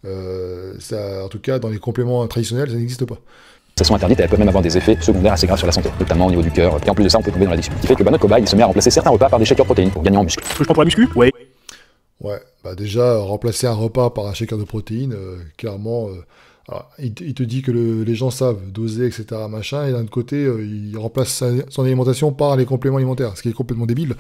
[SPEAKER 1] en tout cas dans les compléments traditionnels, ça n'existe pas.
[SPEAKER 2] Elles sont interdites et elles peuvent même avoir des effets secondaires assez graves sur la santé, notamment au niveau du cœur. Et en plus de ça, on peut tomber dans l'addiction. Ce qui fait que notre cobaye il se met à remplacer certains repas par des shakers protéines pour gagner en muscle.
[SPEAKER 5] Que je prends pour la muscu? Ouais.
[SPEAKER 1] Ouais, bah déjà, remplacer un repas par un shaker de protéines, clairement, alors, il te dit que les gens savent doser, etc., machin, et d'un autre côté, il remplace son alimentation par les compléments alimentaires, ce qui est complètement débile,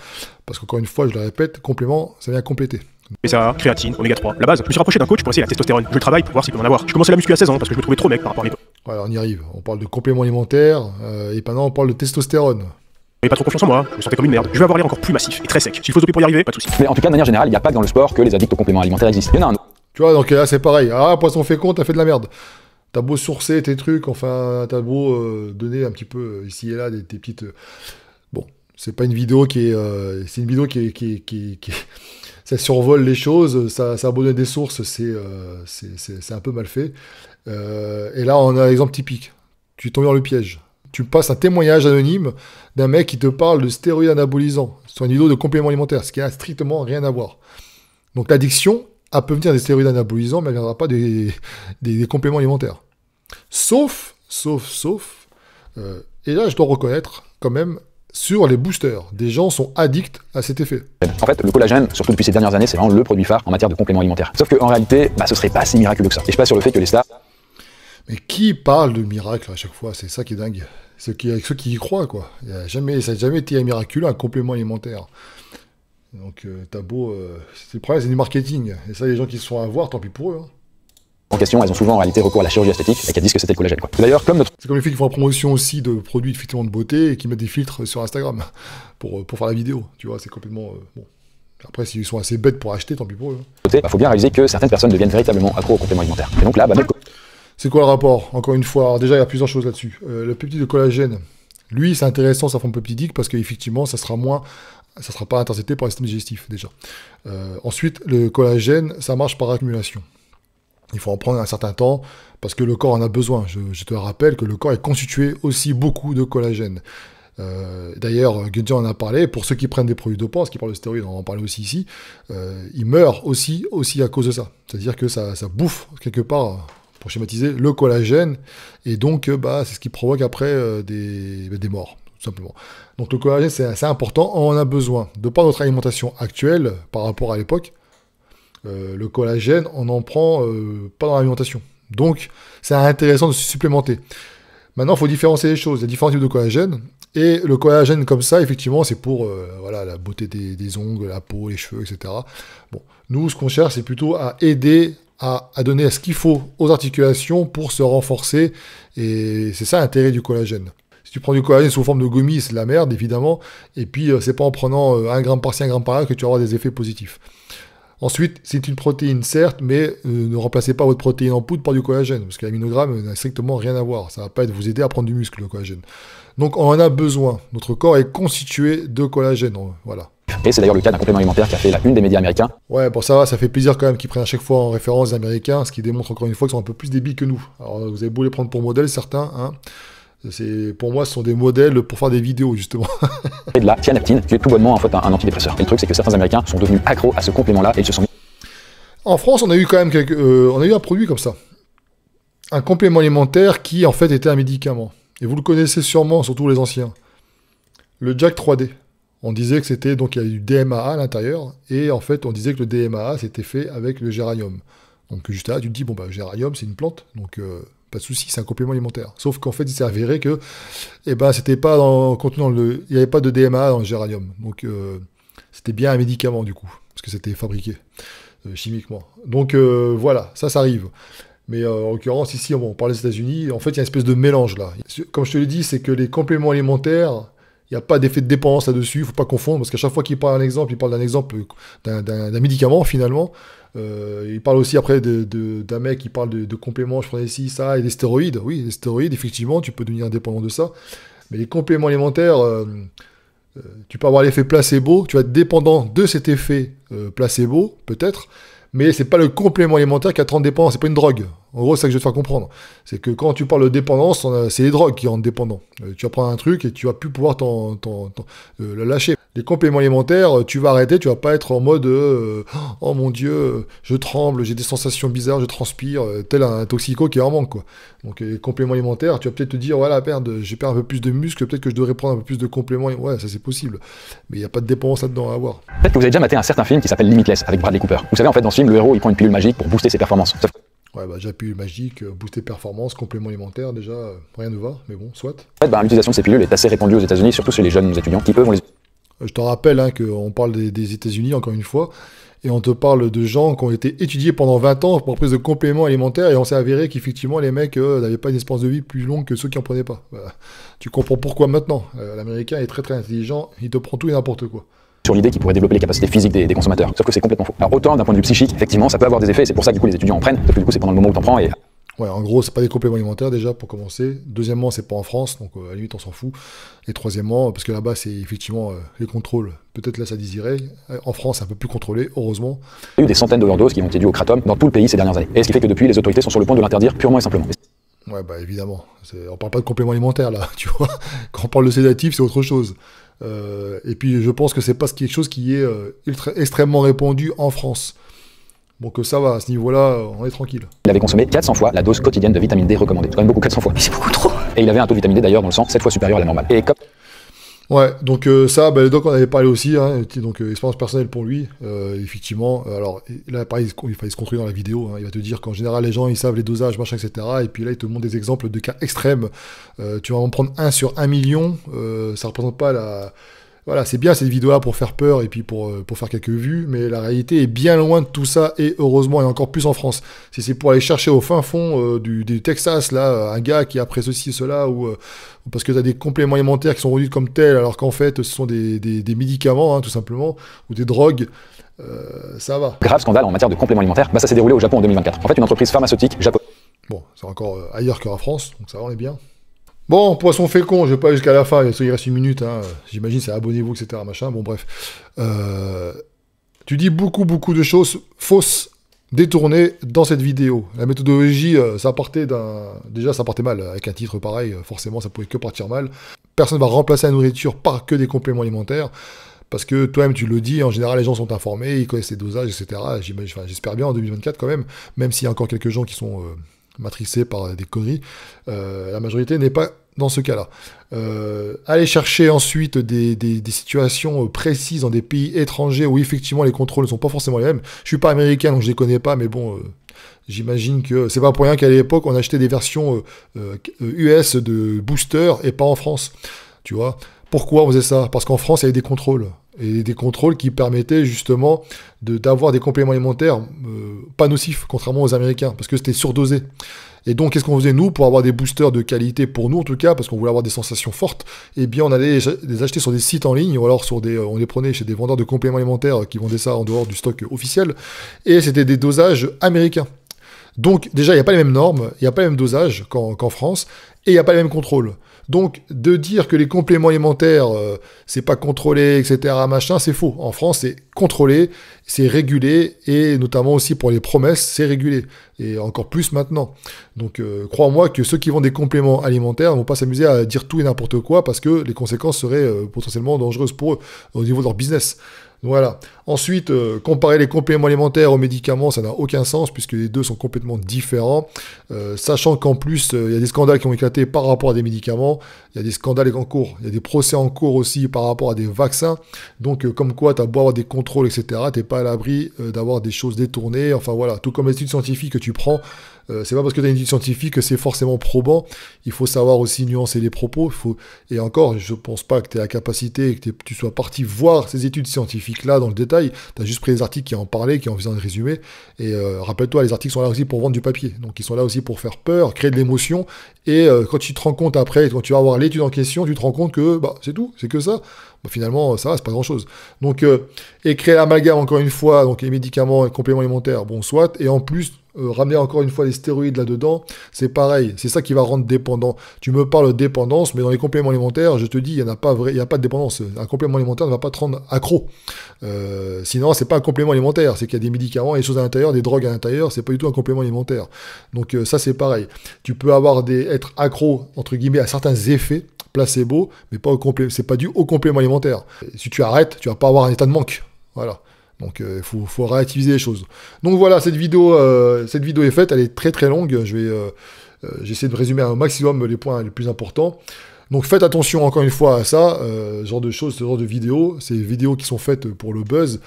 [SPEAKER 1] parce qu'encore une fois, je le répète, complément, ça vient compléter.
[SPEAKER 5] PSA, créatine, oméga 3. La base, je me suis rapproché d'un coach pour essayer la testostérone. Je travaille pour voir s'il peut en avoir. J'ai commencé la muscu à 16 ans parce que je me trouvais trop mec par rapport à mes potes.
[SPEAKER 1] Voilà, on y arrive. On parle de compléments alimentaires, et maintenant on parle de testostérone.
[SPEAKER 5] J'avais pas trop confiance en moi, je me sentais comme une merde. Je vais avoir l'air encore plus massif et très sec. S'il faut doper pour y arriver, pas de soucis.
[SPEAKER 2] Mais en tout cas, de manière générale, il n'y a pas que dans le sport que les addicts aux compléments alimentaires existent. Il y en a un autre.
[SPEAKER 1] Tu vois, donc là c'est pareil. Ah, poisson fécond, t'as fait de la merde. T'as beau sourcer tes trucs, enfin, t'as beau donner un petit peu ici et là des petites... Bon, c'est pas une vidéo qui est... c'est une vidéo qui ça survole les choses, ça abandonne des sources, c'est un peu mal fait. Et là, on a un exemple typique. Tu tombes dans le piège. Tu passes un témoignage anonyme d'un mec qui te parle de stéroïdes anabolisants sur une vidéo de compléments alimentaires, ce qui n'a strictement rien à voir. Donc l'addiction, elle peut venir des stéroïdes anabolisants, mais elle ne viendra pas des compléments alimentaires. Sauf, et là je dois reconnaître quand même, sur les boosters, des gens sont addicts à cet effet.
[SPEAKER 2] En fait, le collagène, surtout depuis ces dernières années, c'est vraiment le produit phare en matière de compléments alimentaires. Sauf qu'en réalité, ce serait pas si miraculeux que ça. Et je passe sur le fait que les stars...
[SPEAKER 1] Mais qui parle de miracle à chaque fois? C'est ça qui est dingue. Ceux qui y croient, quoi. Ça n'a jamais été miraculeux, un complément alimentaire. Donc, t'as beau... le problème, c'est du marketing. Et ça, les gens qui se font avoir, tant pis pour eux. Hein.
[SPEAKER 2] En question, elles ont souvent en réalité recours à la chirurgie esthétique et qu'elles disent que c'était le collagène, quoi. D'ailleurs, comme notre...
[SPEAKER 1] C'est comme les filles qui font la promotion aussi de produits effectivement de beauté et qui mettent des filtres sur Instagram pour faire la vidéo. Tu vois, c'est complètement... bon. Après, s'ils sont assez bêtes pour acheter, tant pis pour eux.
[SPEAKER 2] Il faut bien réaliser que certaines personnes deviennent véritablement accros aux compléments alimentaires. Et donc là,
[SPEAKER 1] c'est quoi le rapport? Encore une fois, alors déjà, il y a plusieurs choses là-dessus. Le peptide de collagène, lui, c'est intéressant, sa forme peptidique, parce qu'effectivement, ça sera pas intercepté par le système digestif, déjà. Ensuite, le collagène, ça marche par accumulation. Il faut en prendre un certain temps, parce que le corps en a besoin. Je te rappelle que le corps est constitué aussi beaucoup de collagène. D'ailleurs, Gunther en a parlé, pour ceux qui prennent des produits dopants, parce qu'il parle de stéroïdes, on en parlait aussi ici, ils meurent aussi à cause de ça. C'est-à-dire que ça bouffe, quelque part, pour schématiser, le collagène, et donc c'est ce qui provoque après des morts, tout simplement. Donc le collagène, c'est assez important, on en a besoin. De par notre alimentation actuelle, par rapport à l'époque, le collagène, on n'en prend pas dans l'alimentation. Donc, c'est intéressant de se supplémenter. Maintenant, il faut différencier les choses. Il y a différents types de collagène. Et le collagène comme ça, effectivement, c'est pour la beauté des ongles, la peau, les cheveux, etc. Bon, nous, ce qu'on cherche, c'est plutôt à aider à donner ce qu'il faut aux articulations pour se renforcer. Et c'est ça l'intérêt du collagène. Si tu prends du collagène sous forme de gommis, c'est de la merde, évidemment. Et puis, c'est pas en prenant 1 gramme par-ci, 1 gramme par-là que tu auras des effets positifs. Ensuite, c'est une protéine, certes, mais ne remplacez pas votre protéine en poudre par du collagène, parce que l'aminogramme n'a strictement rien à voir. Ça ne va pas vous aider à prendre du muscle, le collagène. Donc, on en a besoin. Notre corps est constitué de collagène. Voilà.
[SPEAKER 2] Et c'est d'ailleurs le cas d'un complément alimentaire qui a fait la une des médias américains.
[SPEAKER 1] Ouais, bon, ça fait plaisir quand même qu'ils prennent à chaque fois en référence les Américains, ce qui démontre encore une fois qu'ils sont un peu plus débiles que nous. Alors, vous avez beau les prendre pour modèle, certains, hein. Pour moi, ce sont des modèles pour faire des vidéos, justement.
[SPEAKER 2] Et de la tianeptine, qui est tout bonnement en fait un antidépresseur. Et le truc, c'est que certains Américains sont devenus accros à ce complément-là et ils se sont mis...
[SPEAKER 1] En France, on a eu quand même on a eu un produit comme ça. Un complément alimentaire qui, en fait, était un médicament. Et vous le connaissez sûrement, surtout les anciens. Le Jack 3D. On disait que c'était, donc il y a du DMAA à l'intérieur, et en fait on disait que le DMAA c'était fait avec le géranium. Donc juste là, tu te dis, bon bah le géranium c'est une plante, donc pas de souci, c'est un complément alimentaire. Sauf qu'en fait il s'est avéré que, eh ben c'était pas contenant il n'y avait pas de DMAA dans le géranium, donc c'était bien un médicament du coup, parce que c'était fabriqué chimiquement. Donc voilà, ça arrive. Mais en l'occurrence, ici, on parle des États-Unis, en fait, il y a une espèce de mélange là. Comme je te l'ai dit, c'est que les compléments alimentaires, il n'y a pas d'effet de dépendance là-dessus, il ne faut pas confondre, parce qu'à chaque fois qu'il parle d'un exemple, il parle d'un exemple d'un médicament, finalement. Il parle aussi après d'un mec qui parle de compléments, je prenais ici, ça, et des stéroïdes. Oui, les stéroïdes, effectivement, tu peux devenir dépendant de ça. Mais les compléments alimentaires, tu peux avoir l'effet placebo, tu vas être dépendant de cet effet placebo, peut-être, mais c'est pas le complément alimentaire qui va te rendre dépendant, c'est pas une drogue. En gros, c'est ça que je vais te faire comprendre. C'est que quand tu parles de dépendance, c'est les drogues qui rendent dépendant. Tu vas prendre un truc et tu vas plus pouvoir le lâcher. Les compléments alimentaires, tu vas arrêter, tu vas pas être en mode oh mon Dieu, je tremble, j'ai des sensations bizarres, je transpire, tel un toxico qui est en manque, quoi. Donc les compléments alimentaires, tu vas peut-être te dire voilà, merde, j'ai perdu un peu plus de muscle, peut-être que je devrais prendre un peu plus de compléments. Ouais, ça c'est possible. Mais il n'y a pas de dépendance là-dedans à avoir.
[SPEAKER 2] Peut-être que vous avez déjà maté un certain film qui s'appelle Limitless avec Bradley Cooper. Vous savez, en fait, dans ce film, le héros il prend une pilule magique pour booster ses performances.
[SPEAKER 1] Ouais, bah déjà pilule magique, booster performance, complément alimentaire, déjà, rien ne va, mais bon, soit.
[SPEAKER 2] En fait, l'utilisation de ces pilules est assez répandue aux États-Unis, surtout chez les jeunes étudiants qui, eux, vont les...
[SPEAKER 1] Je te rappelle qu'on parle des États-Unis, encore une fois, et on te parle de gens qui ont été étudiés pendant 20 ans pour prise de compléments alimentaires, et on s'est avéré qu'effectivement, les mecs n'avaient pas une espérance de vie plus longue que ceux qui n'en prenaient pas. Bah, tu comprends pourquoi maintenant. L'Américain est très très intelligent, il te prend tout et n'importe quoi.
[SPEAKER 2] Sur l'idée qu'il pourrait développer les capacités physiques des consommateurs. Sauf que c'est complètement faux. Alors autant d'un point de vue psychique, effectivement, ça peut avoir des effets, c'est pour ça que du coup les étudiants en prennent, parce que du coup c'est pendant le moment où t'en prends et...
[SPEAKER 1] Ouais, en gros, c'est pas des compléments alimentaires déjà pour commencer. Deuxièmement, c'est pas en France, donc à la limite on s'en fout. Et troisièmement, parce que là-bas c'est effectivement les contrôles. Peut-être là ça désirait. En France, c'est un peu plus contrôlé, heureusement.
[SPEAKER 2] Il y a eu des centaines d'overdoses qui ont été dues au kratom dans tout le pays ces dernières années. Et ce qui fait que depuis, les autorités sont sur le point de l'interdire purement et simplement.
[SPEAKER 1] Ouais, bah évidemment. On parle pas de compléments alimentaires là, tu vois. Quand on parle de sédatifs, c'est autre chose. Et puis je pense que c'est pas quelque chose qui est extrêmement répandu en France. Donc ça va, à ce niveau-là, on est tranquille.
[SPEAKER 2] Il avait consommé 400 fois la dose quotidienne de vitamine D recommandée. C'est quand même beaucoup, 400 fois.
[SPEAKER 3] Mais c'est beaucoup trop.
[SPEAKER 2] Et il avait un taux de vitamine D d'ailleurs dans le sang 7 fois supérieur à la normale. Et comme...
[SPEAKER 1] Ouais, donc ça, le doc on avait parlé aussi, hein, donc expérience personnelle pour lui, effectivement. Alors là, pareil, il fallait se construire dans la vidéo, hein, il va te dire qu'en général, les gens, ils savent les dosages, machin, etc. Et puis là, il te montre des exemples de cas extrêmes. Tu vas en prendre 1 sur 1 million, ça représente pas la... Voilà, c'est bien cette vidéo-là pour faire peur et puis pour faire quelques vues, mais la réalité est bien loin de tout ça, et heureusement, et encore plus en France. Si c'est pour aller chercher au fin fond du Texas, là, un gars qui a pris ceci, cela, ou parce que tu as des compléments alimentaires qui sont rendus comme tels, alors qu'en fait, ce sont des médicaments, hein, tout simplement, ou des drogues, ça va.
[SPEAKER 2] Grave scandale en matière de compléments alimentaires, ça s'est déroulé au Japon en 2024. En fait, une entreprise pharmaceutique japonaise...
[SPEAKER 1] Bon, c'est encore ailleurs qu'en France, donc ça va, on est bien. Bon, poisson fécond, je vais pas jusqu'à la fin, il reste 1 minute, hein. J'imagine c'est abonnez-vous, etc. Machin. Bon, bref. Tu dis beaucoup de choses fausses, détournées dans cette vidéo. La méthodologie, ça partait mal. Avec un titre pareil, forcément, ça pouvait que partir mal. Personne ne va remplacer la nourriture par que des compléments alimentaires. Parce que toi-même, tu le dis, en général, les gens sont informés, ils connaissent les dosages, etc. J'espère bien en 2024 quand même s'il y a encore quelques gens qui sont... matrixés par des conneries, la majorité n'est pas dans ce cas-là. Aller chercher ensuite des situations précises dans des pays étrangers où effectivement les contrôles ne sont pas forcément les mêmes. Je suis pas américain donc je les connais pas, mais bon, j'imagine que c'est pas pour rien qu'à l'époque on achetait des versions US de booster et pas en France. Tu vois. Pourquoi on faisait ça? Parce qu'en France il y avait des contrôles. Et des contrôles qui permettaient justement d'avoir des compléments alimentaires pas nocifs, contrairement aux Américains, parce que c'était surdosé. Et donc, qu'est-ce qu'on faisait, nous, pour avoir des boosters de qualité, pour nous en tout cas, parce qu'on voulait avoir des sensations fortes, eh bien, on allait les acheter sur des sites en ligne, ou alors on les prenait chez des vendeurs de compléments alimentaires qui vendaient ça en dehors du stock officiel, et c'était des dosages américains. Donc, déjà, il n'y a pas les mêmes normes, il n'y a pas les mêmes dosages qu'en France, et il n'y a pas les mêmes contrôles. Donc, de dire que les compléments alimentaires, c'est pas contrôlé, etc., machin, c'est faux. En France, c'est contrôlé, c'est régulé, et notamment aussi pour les promesses, c'est régulé. Et encore plus maintenant. Donc, crois-moi que ceux qui vendent des compléments alimentaires ne vont pas s'amuser à dire tout et n'importe quoi, parce que les conséquences seraient potentiellement dangereuses pour eux, au niveau de leur business. Voilà. Ensuite, comparer les compléments alimentaires aux médicaments, ça n'a aucun sens puisque les deux sont complètement différents. Sachant qu'en plus, il y a des scandales qui ont éclaté par rapport à des médicaments, il y a des scandales en cours, il y a des procès en cours aussi par rapport à des vaccins. Donc, comme quoi, tu as beau avoir des contrôles, etc., tu n'es pas à l'abri d'avoir des choses détournées. Enfin voilà, tout comme les études scientifiques que tu prends, c'est pas parce que tu as une étude scientifique que c'est forcément probant. Il faut savoir aussi nuancer les propos. Et encore, je pense pas que tu aies la capacité, que tu sois parti voir ces études scientifiques-là dans le détail. Tu as juste pris des articles qui en parlaient, qui en faisaient un résumé. Et rappelle-toi, les articles sont là aussi pour vendre du papier. Donc ils sont là aussi pour faire peur, créer de l'émotion. Et quand tu te rends compte après, quand tu vas voir l'étude en question, tu te rends compte que c'est tout, c'est que ça. Finalement, ça va, c'est pas grand-chose. Donc, et créer l'amalgame, encore une fois, donc les médicaments et compléments alimentaires, bon, soit, et en plus, ramener encore une fois les stéroïdes là-dedans, c'est pareil, c'est ça qui va rendre dépendant. Tu me parles de dépendance, mais dans les compléments alimentaires, je te dis, il n'y a pas de dépendance. Un complément alimentaire ne va pas te rendre accro. Sinon, c'est pas un complément alimentaire, c'est qu'il y a des médicaments, et des choses à l'intérieur, des drogues à l'intérieur, c'est pas du tout un complément alimentaire. Donc ça, c'est pareil. Tu peux être accro, entre guillemets, à certains effets, placebo, mais pas c'est pas dû au complément alimentaire. Si tu arrêtes, tu vas pas avoir un état de manque. Voilà. Donc il faut relativiser les choses. Donc voilà, cette vidéo est faite, elle est très très longue. J'essaie de résumer au maximum les points les plus importants. Donc faites attention encore une fois à ça, ce genre de choses, ce genre de vidéos, ces vidéos qui sont faites pour le buzz.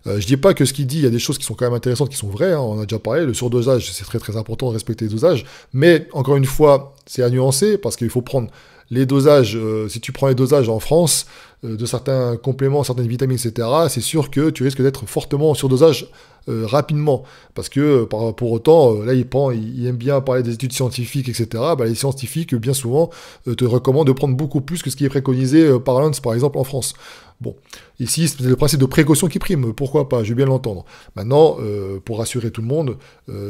[SPEAKER 1] Je dis pas que ce qu'il dit, il y a des choses qui sont quand même intéressantes, qui sont vraies, hein, on a déjà parlé, le surdosage, c'est très très important de respecter les dosages, mais encore une fois, c'est à nuancer, parce qu'il faut prendre les dosages, si tu prends les dosages en France, de certains compléments, certaines vitamines, etc., c'est sûr que tu risques d'être fortement en surdosage rapidement, parce que pour autant, là il aime bien parler des études scientifiques, etc., les scientifiques, bien souvent, te recommandent de prendre beaucoup plus que ce qui est préconisé par l'ANS, par exemple, en France. Bon, ici, c'est le principe de précaution qui prime, pourquoi pas, je vais bien l'entendre. Maintenant, pour rassurer tout le monde,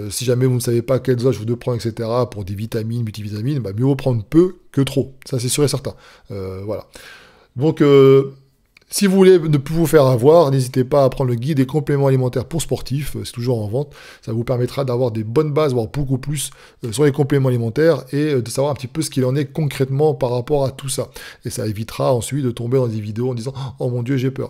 [SPEAKER 1] si jamais vous ne savez pas quel dosage vous devez prendre, etc., pour des vitamines, multivitamines, mieux vaut prendre peu que trop, ça c'est sûr et certain. Voilà. Donc, si vous voulez ne plus vous faire avoir, n'hésitez pas à prendre le guide des compléments alimentaires pour sportifs, c'est toujours en vente, ça vous permettra d'avoir des bonnes bases, voire beaucoup plus, sur les compléments alimentaires, et de savoir un petit peu ce qu'il en est concrètement par rapport à tout ça. Et ça évitera ensuite de tomber dans des vidéos en disant « Oh mon Dieu, j'ai peur ».